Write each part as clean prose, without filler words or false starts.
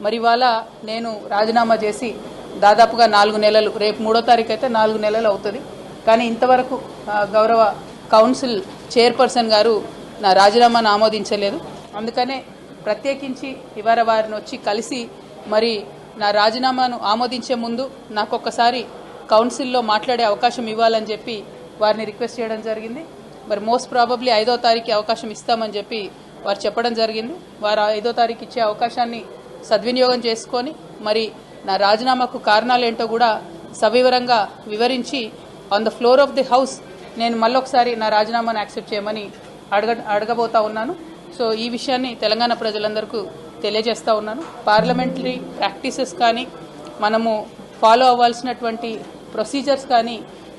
మరి ఇవాళ నేను రాజీనామా చేసి దాదాపుగా 4 నెలలు, రేపు 3వ తారీఖు అయితే 4 నెలలు అవుతుంది. కానీ ఇంతవరకు గౌరవ కౌన్సిల్ చైర్పర్సన్ గారు నా రాజీనామాను ఆమోదించలేదు. అందుకనే ప్రత్యేకించి ఇవాళ వారిని వచ్చి కలిసి మరి నా రాజీనామాను ఆమోదించే ముందు నాకు ఒక్కసారి కౌన్సిల్లో మాట్లాడే అవకాశం ఇవ్వాలని చెప్పి వారిని రిక్వెస్ట్ చేయడం జరిగింది. మరి మోస్ట్ ప్రాబబ్లీ 5వ తారీఖు అవకాశం ఇస్తామని చెప్పి వారు చెప్పడం జరిగింది. వారు 5వ తారీఖు ఇచ్చే అవకాశాన్ని సద్వినియోగం చేసుకొని మరి నా రాజీనామాకు కారణాలు ఏంటో కూడా సవివరంగా వివరించి on the floor of the house నేను మళ్ళొకసారి నా రాజీనామాను యాక్సెప్ట్ చేయమని అడగబోతా ఉన్నాను. సో ఈ విషయాన్ని తెలంగాణ ప్రజలందరికీ తెలియజేస్తూ ఉన్నాను. పార్లమెంటరీ ప్రాక్టీసెస్ కానీ మనము ఫాలో అవ్వాల్సినటువంటి ప్రొసీజర్స్ కానీ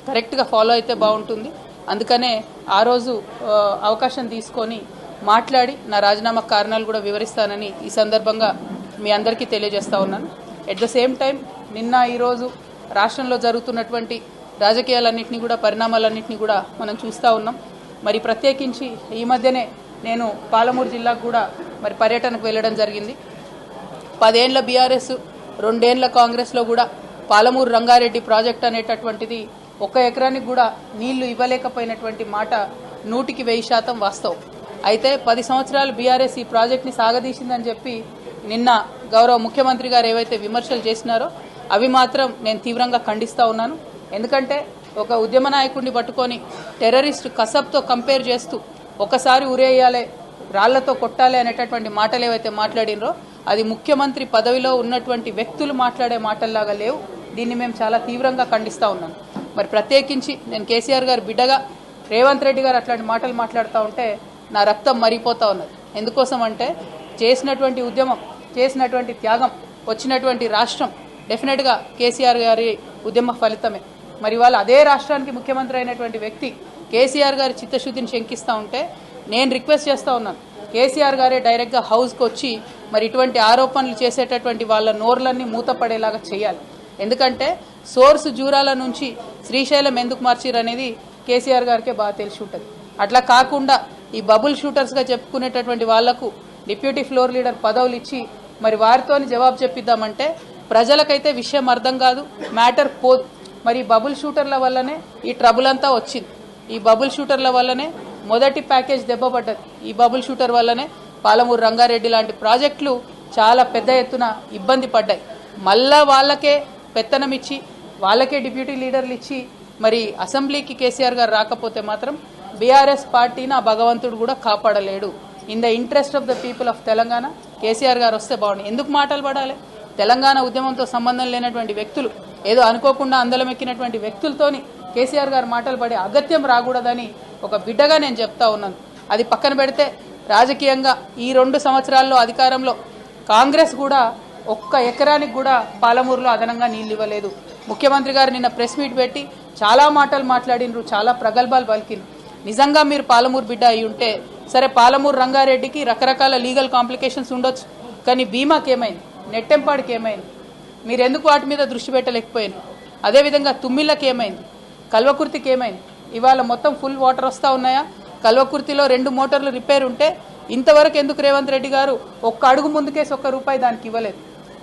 కరెక్ట్గా ఫాలో అయితే బాగుంటుంది. అందుకనే ఆ రోజు అవకాశం తీసుకొని మాట్లాడి నా రాజీనామా కారణాలు కూడా వివరిస్తానని ఈ సందర్భంగా మీ అందరికీ తెలియజేస్తూ ఉన్నాను. ఎట్ ద సేమ్ టైం నిన్న ఈరోజు రాష్ట్రంలో జరుగుతున్నటువంటి రాజకీయాలన్నింటినీ కూడా, పరిణామాలన్నింటినీ కూడా మనం చూస్తూ ఉన్నాం. మరి ప్రత్యేకించి ఈ మధ్యనే నేను పాలమూరు జిల్లాకు కూడా మరి పర్యటనకు వెళ్ళడం జరిగింది. 10 ఏళ్ల బీఆర్ఎస్, 2 ఏళ్ల కాంగ్రెస్లో కూడా పాలమూరు రంగారెడ్డి ప్రాజెక్ట్ అనేటటువంటిది 1 ఎకరానికి కూడా నీళ్లు ఇవ్వలేకపోయినటువంటి మాట 100% వాస్తవం. అయితే 10 సంవత్సరాలు బీఆర్ఎస్ ఈ ప్రాజెక్ట్ని సాగదీసిందని చెప్పి నిన్న గౌరవ ముఖ్యమంత్రి గారు ఏవైతే విమర్శలు చేసినారో అవి మాత్రం నేను తీవ్రంగా ఖండిస్తూ ఉన్నాను. ఎందుకంటే ఒక ఉద్యమ నాయకుడిని పట్టుకొని టెర్రరిస్ట్ కసబ్తో కంపేర్ చేస్తూ ఒకసారి ఉరేయాలి, రాళ్లతో కొట్టాలి అనేటటువంటి మాటలు ఏవైతే మాట్లాడినరో అది ముఖ్యమంత్రి పదవిలో ఉన్నటువంటి వ్యక్తులు మాట్లాడే మాటల్లాగా లేవు. దీన్ని మేము చాలా తీవ్రంగా ఖండిస్తూ ఉన్నాను. మరి ప్రత్యేకించి నేను కేసీఆర్ గారు బిడ్డగా రేవంత్ రెడ్డి గారు అట్లాంటి మాటలు మాట్లాడుతూ ఉంటే నా రక్తం మరిగిపోతూ ఉన్నది. ఎందుకోసం అంటే చేసినటువంటి ఉద్యమం, చేసినటువంటి త్యాగం, వచ్చినటువంటి రాష్ట్రం డెఫినెట్గా కేసీఆర్ గారి ఉద్యమ ఫలితమే. మరి వాళ్ళు అదే రాష్ట్రానికి ముఖ్యమంత్రి అయినటువంటి వ్యక్తి కేసీఆర్ గారి చిత్తశుద్ధిని శంకిస్తూ ఉంటే నేను రిక్వెస్ట్ చేస్తూ ఉన్నాను, కేసీఆర్ గారే డైరెక్ట్గా హౌస్కి వచ్చి మరి ఇటువంటి ఆరోపణలు చేసేటటువంటి వాళ్ళ నోర్లన్నీ మూతపడేలాగా చేయాలి. ఎందుకంటే సోర్స్ జూరాల నుంచి శ్రీశైలం ఎందుకు మార్చిరు అనేది కేసీఆర్ గారికే బాగా తెలిసి ఉంటుంది. అట్లా కాకుండా ఈ బబుల్ షూటర్స్గా చెప్పుకునేటటువంటి వాళ్లకు డిప్యూటీ ఫ్లోర్ లీడర్ పదవులు ఇచ్చి మరి వారితోని జవాబు చెప్పిద్దామంటే ప్రజలకైతే విషయం అర్థం కాదు, మ్యాటర్ పోదు. మరి బబుల్ షూటర్ల వల్లనే ఈ ట్రబుల్ అంతా వచ్చింది. ఈ బబుల్ షూటర్ల వల్లనే మొదటి ప్యాకేజ్ దెబ్బపడ్డది. ఈ బబుల్ షూటర్ వల్లనే పాలమూరు రంగారెడ్డి లాంటి ప్రాజెక్టులు చాలా పెద్ద ఎత్తున ఇబ్బంది పడ్డాయి. మళ్ళా వాళ్ళకే పెత్తనం ఇచ్చి, వాళ్ళకే డిప్యూటీ లీడర్లు ఇచ్చి మరి అసెంబ్లీకి కేసీఆర్ గారు రాకపోతే మాత్రం బీఆర్ఎస్ పార్టీని ఆ భగవంతుడు కూడా కాపాడలేడు. In the interest of the people of Telangana KCR గారు వస్తే బాగుంది. ఎందుకు మాటలు పడాలి? తెలంగాణ ఉద్యమంతో సంబంధం లేనటువంటి వ్యక్తులు, ఏదో అనుకోకుండా అందలం ఎక్కినటువంటి వ్యక్తులతోని కేసీఆర్ గారు మాటలు పడే అగత్యం రాకూడదని ఒక బిడ్డగా నేను చెప్తా ఉన్నాను. అది పక్కన పెడితే రాజకీయంగా ఈ 2 సంవత్సరాల్లో అధికారంలో కాంగ్రెస్ కూడా 1 ఎకరానికి కూడా పాలమూరులో అదనంగా నీళ్ళు ఇవ్వలేదు. ముఖ్యమంత్రి గారు నిన్న ప్రెస్ మీట్ పెట్టి చాలా మాటలు మాట్లాడినరు, చాలా ప్రగల్భాలు పలికినరు. నిజంగా మీరు పాలమూరు బిడ్డ అయి ఉంటే సరే, పాలమూరు రంగారెడ్డికి రకరకాల లీగల్ కాంప్లికేషన్స్ ఉండొచ్చు, కానీ బీమాకి ఏమైంది, నెట్టెంపాడికి ఏమైంది, మీరు ఎందుకు వాటి మీద దృష్టి పెట్టలేకపోయారు? అదేవిధంగా తుమ్మిళ్ళకి ఏమైంది, కల్వకుర్తికి ఏమైంది? ఇవాళ మొత్తం ఫుల్ వాటర్ వస్తూ ఉన్నాయా? కల్వకుర్తిలో 2 మోటార్లు రిపేర్ ఉంటే ఇంతవరకు ఎందుకు రేవంత్ రెడ్డి గారు 1 అడుగు ముందుకేసి 1 రూపాయి దానికి ఇవ్వలేదు?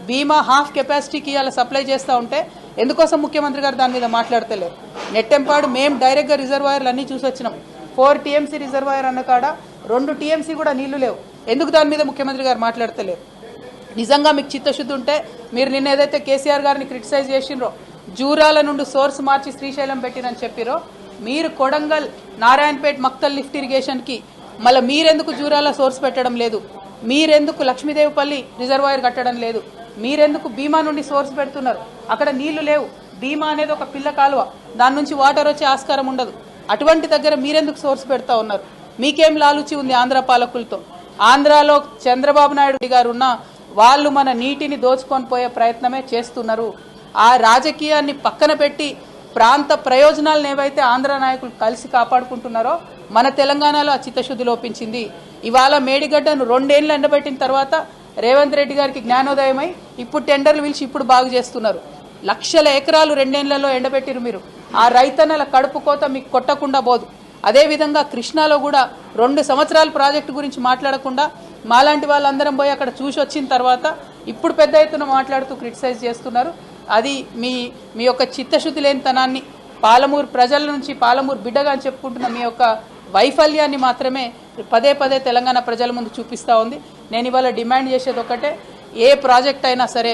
బీమా హాఫ్ కెపాసిటీకి ఇవాళ సప్లై చేస్తూ ఉంటే ఎందుకోసం ముఖ్యమంత్రి గారు దాని మీద మాట్లాడతలేరు? నెట్టెంపాడు మేము డైరెక్ట్గా రిజర్వాయర్లు అన్నీ చూసి వచ్చినాం. 4 టీఎంసీ రిజర్వాయర్ అన్న కాడ 2 టీఎంసీ కూడా నీళ్లు లేవు. ఎందుకు దాని మీద ముఖ్యమంత్రి గారు మాట్లాడతలేరు? నిజంగా మీకు చిత్తశుద్ధి ఉంటే మీరు నిన్న ఏదైతే కేసీఆర్ గారిని క్రిటిసైజ్ చేసినరో, జూరాల నుండి సోర్స్ మార్చి శ్రీశైలం పెట్టిరని చెప్పిరో, మీరు కొడంగల్, నారాయణపేట్, మక్తల్ లిఫ్ట్ ఇరిగేషన్కి మళ్ళీ మీరెందుకు జూరాల సోర్స్ పెట్టడం లేదు? మీరెందుకు లక్ష్మీదేవిపల్లి రిజర్వాయర్ కట్టడం లేదు? మీరెందుకు భీమా నుండి సోర్స్ పెడుతున్నారు? అక్కడ నీళ్లు లేవు. భీమా అనేది ఒక పిల్ల కాలువ, దాని నుంచి వాటర్ వచ్చే ఆస్కారం ఉండదు. అటువంటి దగ్గర మీరెందుకు సోర్స్ పెడతా ఉన్నారు? మీకేం లాలుచి ఉంది ఆంధ్ర పాలకులతో? ఆంధ్రాలో చంద్రబాబు నాయుడు గారు ఉన్న వాళ్ళు మన నీటిని దోచుకొని పోయే ప్రయత్నమే చేస్తున్నారు. ఆ రాజకీయాన్ని పక్కన పెట్టి ప్రాంత ప్రయోజనాలను ఏవైతే ఆంధ్ర నాయకులు కలిసి కాపాడుకుంటున్నారో మన తెలంగాణలో ఆ చిత్తశుద్ధి లోపించింది. ఇవాళ మేడిగడ్డను 2 ఏళ్ళు ఎండబెట్టిన తర్వాత రేవంత్ రెడ్డి గారికి జ్ఞానోదయమై ఇప్పుడు టెండర్లు పిలిచి ఇప్పుడు బాగు చేస్తున్నారు. లక్షల ఎకరాలు 2 ఏళ్లలో ఎండబెట్టిరు మీరు. ఆ రైతన్నల కడుపు కోత మీకు కొట్టకుండా పోదు. అదేవిధంగా కృష్ణాలో కూడా 2 సంవత్సరాల ప్రాజెక్టు గురించి మాట్లాడకుండా మాలాంటి వాళ్ళందరం పోయి అక్కడ చూసి వచ్చిన తర్వాత ఇప్పుడు పెద్ద ఎత్తున మాట్లాడుతూ క్రిటిసైజ్ చేస్తున్నారు. అది మీ మీ యొక్క చిత్తశుద్ధి లేనితనాన్ని, పాలమూరు ప్రజల నుంచి పాలమూరు బిడ్డగా అని చెప్పుకుంటున్న మీ యొక్క వైఫల్యాన్ని మాత్రమే పదే పదే తెలంగాణ ప్రజల ముందు చూపిస్తూ ఉంది. నేను ఇవాళ డిమాండ్ చేసేది ఒకటే, ఏ ప్రాజెక్ట్ అయినా సరే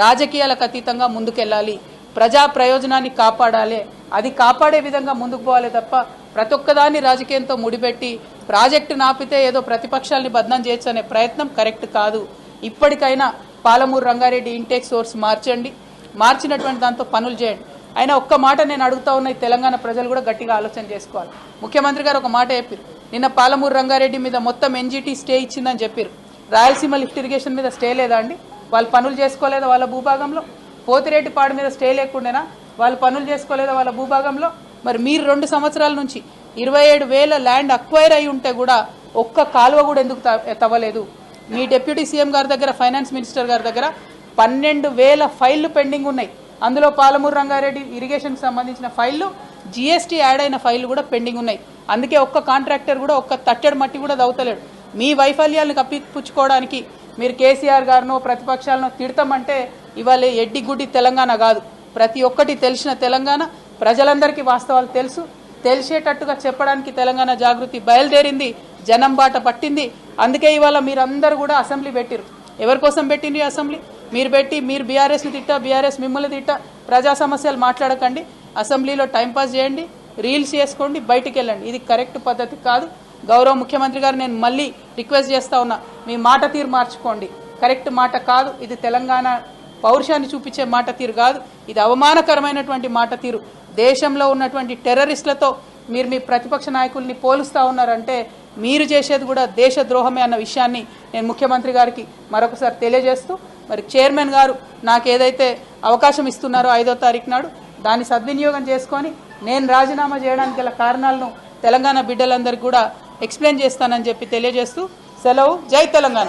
రాజకీయాలకు అతీతంగా ముందుకెళ్ళాలి, ప్రజా ప్రయోజనాన్ని కాపాడాలి, అది కాపాడే విధంగా ముందుకు పోవాలి తప్ప ప్రతి ఒక్కదాన్ని రాజకీయంతో ముడిపెట్టి ప్రాజెక్టు నాపితే ఏదో ప్రతిపక్షాలని బదనాం చేయొచ్చు అనే ప్రయత్నం కరెక్ట్ కాదు. ఇప్పటికైనా పాలమూరు రంగారెడ్డి ఇంటేక్ సోర్స్ మార్చండి, మార్చినటువంటి దాంతో పనులు చేయండి. అయినా ఒక్క మాట నేను అడుగుతా ఉన్న తెలంగాణ ప్రజలు కూడా గట్టిగా ఆలోచన చేసుకోవాలి. ముఖ్యమంత్రి గారు ఒక మాట చెప్పారు, నిన్న పాలమూరు రంగారెడ్డి మీద మొత్తం ఎన్జీటీ స్టే ఇచ్చిందని చెప్పారు. రాయలసీమ లిఫ్ట్ ఇరిగేషన్ మీద స్టే లేదా అండి? వాళ్ళు పనులు చేసుకోలేదా వాళ్ళ భూభాగంలో? పోతిరెడ్డిపాడు మీద స్టే లేకుండానా? వాళ్ళు పనులు చేసుకోలేదా వాళ్ళ భూభాగంలో? మరి మీరు 2 సంవత్సరాల నుంచి 27,000 ల్యాండ్ అక్వైర్ అయి ఉంటే కూడా ఒక్క కాలువ కూడా ఎందుకు తవ్వలేదు? మీ డిప్యూటీ సీఎం గారి దగ్గర, ఫైనాన్స్ మినిస్టర్ గారి దగ్గర 12,000 ఫైళ్లు పెండింగ్ ఉన్నాయి. అందులో పాలమూరు రంగారెడ్డి ఇరిగేషన్కి సంబంధించిన ఫైళ్లు, జీఎస్టీ యాడ్ అయిన ఫైళ్లు కూడా పెండింగ్ ఉన్నాయి. అందుకే ఒక్క కాంట్రాక్టర్ కూడా ఒక్క తట్టెడు మట్టి కూడా దవ్వుతలేడు. మీ వైఫల్యాలను కప్పిపుచ్చుకోవడానికి మీరు కేసీఆర్ గారినో ప్రతిపక్షాలను తిడతామంటే ఇవాళ ఎడ్డి గుడ్డి తెలంగాణ కాదు, ప్రతి ఒక్కటి తెలిసిన తెలంగాణ. ప్రజలందరికీ వాస్తవాలు తెలుసు, తెలిసేటట్టుగా చెప్పడానికి తెలంగాణ జాగృతి బయలుదేరింది, జనం బాట పట్టింది. అందుకే ఇవాళ మీరందరూ కూడా అసెంబ్లీ పెట్టిరు. ఎవరి కోసం పెట్టింది అసెంబ్లీ? మీరు పెట్టి మీరు బీఆర్ఎస్ని తిట్టా, బీఆర్ఎస్ మిమ్మల్ని తిట్టా, ప్రజా సమస్యలు మాట్లాడకండి, అసెంబ్లీలో టైంపాస్ చేయండి, రీల్స్ చేసుకోండి, బయటికి వెళ్ళండి. ఇది కరెక్ట్ పద్ధతి కాదు. గౌరవ ముఖ్యమంత్రి గారు నేను మళ్ళీ రిక్వెస్ట్ చేస్తా ఉన్నా, మీ మాట తీరు మార్చుకోండి. కరెక్ట్ మాట కాదు ఇది, తెలంగాణ పౌరుషాన్ని చూపించే మాట తీరు కాదు, ఇది అవమానకరమైనటువంటి మాట తీరు. దేశంలో ఉన్నటువంటి టెర్రరిస్టులతో మీరు మీ ప్రతిపక్ష నాయకుల్ని పోలుస్తూ ఉన్నారంటే మీరు చేసేది కూడా దేశద్రోహమే అన్న విషయాన్ని నేను ముఖ్యమంత్రి గారికి మరొకసారి తెలియజేస్తూ, మరి చైర్మన్ గారు నాకు ఏదైతే అవకాశం ఇస్తున్నారో 5వ తారీఖు నాడు దాన్ని సద్వినియోగం చేసుకొని నేను రాజీనామా చేయడానికి గల కారణాలను తెలంగాణ బిడ్డలందరికీ కూడా ఎక్స్ప్లెయిన్ చేస్తానని చెప్పి తెలియజేస్తూ సెలవు. జై తెలంగాణ.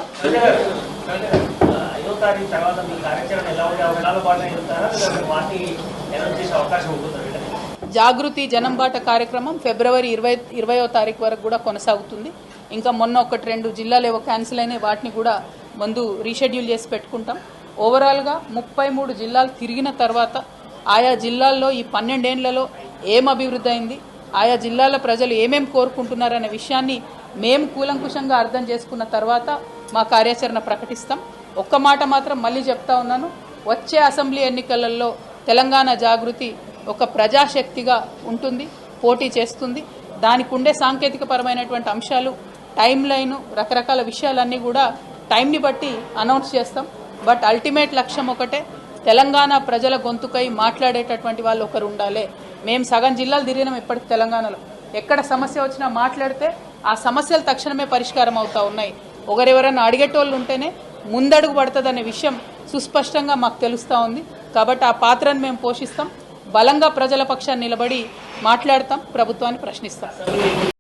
జాగృతి జనంబాట కార్యక్రమం ఫిబ్రవరి 20వ తారీఖు వరకు కూడా కొనసాగుతుంది. ఇంకా మొన్న 1-2 జిల్లాలు ఏవో క్యాన్సిల్ అయినాయి, వాటిని కూడా ముందు రీషెడ్యూల్ చేసి పెట్టుకుంటాం. ఓవరాల్గా 33 జిల్లాలు తిరిగిన తర్వాత ఆయా జిల్లాల్లో ఈ 12 ఏళ్లలో ఏం అభివృద్ధి అయింది, ఆయా జిల్లాల ప్రజలు ఏమేం కోరుకుంటున్నారనే విషయాన్ని మేము కూలంకుషంగా అర్థం చేసుకున్న తర్వాత మా కార్యాచరణ ప్రకటిస్తాం. ఒక్క మాట మాత్రం మళ్ళీ చెప్తా ఉన్నాను, వచ్చే అసెంబ్లీ ఎన్నికలలో తెలంగాణ జాగృతి ఒక ప్రజాశక్తిగా ఉంటుంది, పోటీ చేస్తుంది. దానికి ఉండే సాంకేతిక పరమైనటువంటి అంశాలు, టైం లైను, రకరకాల విషయాలన్నీ కూడా టైంని బట్టి అనౌన్స్ చేస్తాం. బట్ అల్టిమేట్ లక్ష్యం ఒకటే, తెలంగాణ ప్రజల గొంతుకై మాట్లాడేటటువంటి వాళ్ళు ఒకరు ఉండాలి. మేము సగం జిల్లాలు తిరిగినాం ఇప్పటికి తెలంగాణలో. ఎక్కడ సమస్య వచ్చినా మాట్లాడితే ఆ సమస్యలు తక్షణమే పరిష్కారం అవుతూ ఉన్నాయి. ఒకరెవరైనా అడిగేటోళ్ళు ఉంటేనే ముందడుగు పడుతుందనే విషయం సుస్పష్టంగా మాకు తెలుస్తూ ఉంది. కాబట్టి ఆ పాత్రను మేము పోషిస్తాం, బలంగా ప్రజల పక్షాన్ని నిలబడి మాట్లాడతాం, ప్రభుత్వాన్ని ప్రశ్నిస్తాం.